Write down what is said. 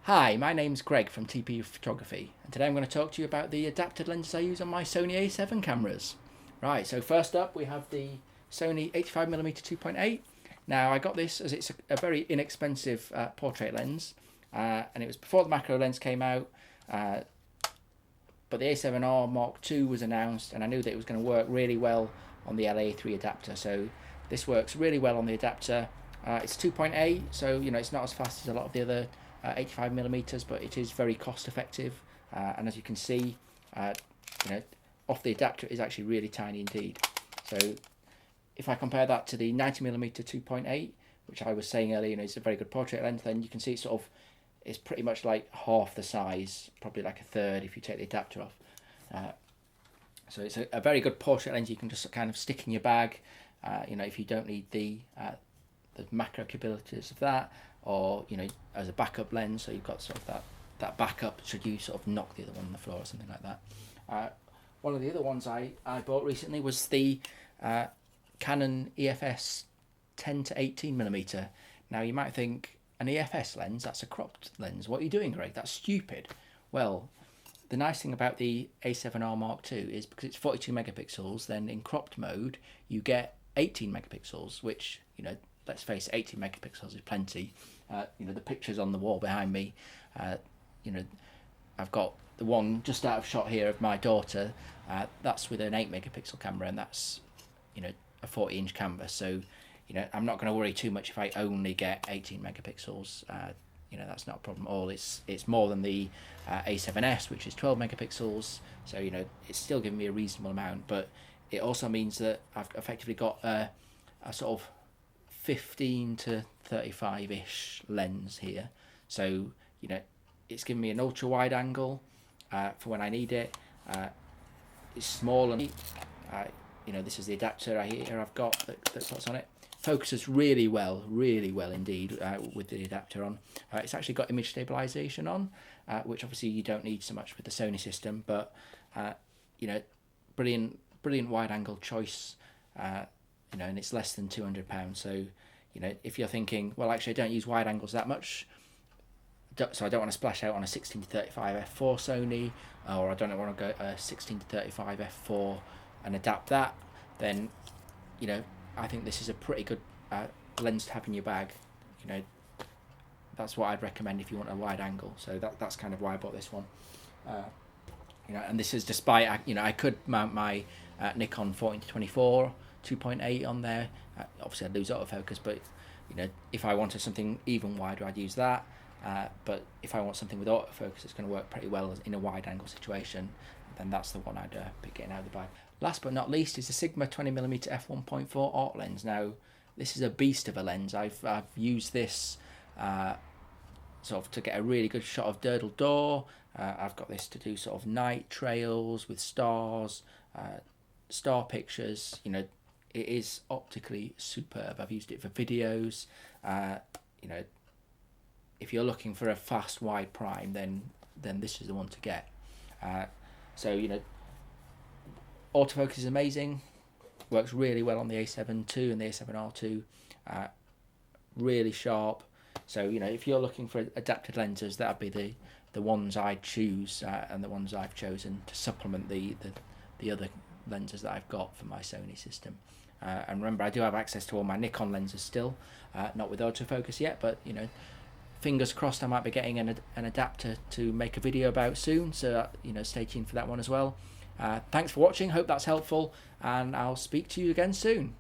Hi, my name's Greg from TP Photography, and today I'm going to talk to you about the adapted lenses I use on my Sony A7 cameras. Right, so first up we have the Sony 85mm 2.8. Now I got this as it's a very inexpensive portrait lens, and it was before the macro lens came out, but the A7R Mark II was announced, and I knew that it was going to work really well on the LA3 adapter, so this works really well on the adapter. It's 2.8, so it's not as fast as a lot of the other 85mm, but it is very cost effective, and as you can see, off the adapter it is actually really tiny indeed. So if I compare that to the 90mm 2.8, which I was saying earlier, is a very good portrait lens, then you can see it's pretty much like half the size, probably like a third if you take the adapter off. So it's a very good portrait lens. You can just kind of stick in your bag, if you don't need the macro capabilities of that, or as a backup lens, so you've got sort of that backup should you sort of knock the other one on the floor or something like that. One of the other ones I bought recently was the Canon EFS 10 to 18mm. Now you might think, an EFS lens, that's a cropped lens. What are you doing, Greg? That's stupid. Well, the nice thing about the A7R Mark II is because it's 42 megapixels, then in cropped mode you get 18 megapixels, which, let's face it, 18 megapixels is plenty. The pictures on the wall behind me, I've got the one just out of shot here of my daughter. That's with an 8 megapixel camera, and that's, a 40-inch canvas. So, I'm not going to worry too much if I only get 18 megapixels. That's not a problem at all. It's more than the A7S, which is 12 megapixels. So, it's still giving me a reasonable amount, but it also means that I've effectively got a sort of 15 to 35-ish lens here. So, it's giving me an ultra wide angle for when I need it. It's small and this is the adapter here I've got that puts on it. Focuses really well indeed with the adapter on. It's actually got image stabilization on, which obviously you don't need so much with the Sony system, but brilliant wide angle choice, and it's less than £200. So if you're thinking, well, actually I don't use wide angles that much, so I don't want to splash out on a 16 to 35 f4 Sony, or I don't want to go a 16 to 35 f4 and adapt that, then I think this is a pretty good lens to have in your bag. That's what I'd recommend if you want a wide angle. So that's kind of why I bought this one. And this is despite I could mount my Nikon 14 to 24 2.8 on there. Obviously I'd lose autofocus, but if I wanted something even wider, I'd use that. But if I want something with autofocus that's going to work pretty well in a wide angle situation, then that's the one I'd be getting out of the bag. Last but not least is the Sigma 20mm f1.4 ART lens. Now this is a beast of a lens. I've used this sort of to get a really good shot of Durdle Door. I've got this to do sort of night trails with stars, star pictures. It is optically superb. I've used it for videos. If you're looking for a fast wide prime, then this is the one to get. Autofocus is amazing, works really well on the A7 II and the A7R II, really sharp. So if you're looking for adapted lenses, that'd be the ones I'd choose, and the ones I've chosen to supplement the other lenses that I've got for my Sony system. And remember, I do have access to all my Nikon lenses still, not with autofocus yet, but fingers crossed I might be getting an adapter to make a video about soon, so stay tuned for that one as well. Thanks for watching, hope that's helpful, and I'll speak to you again soon.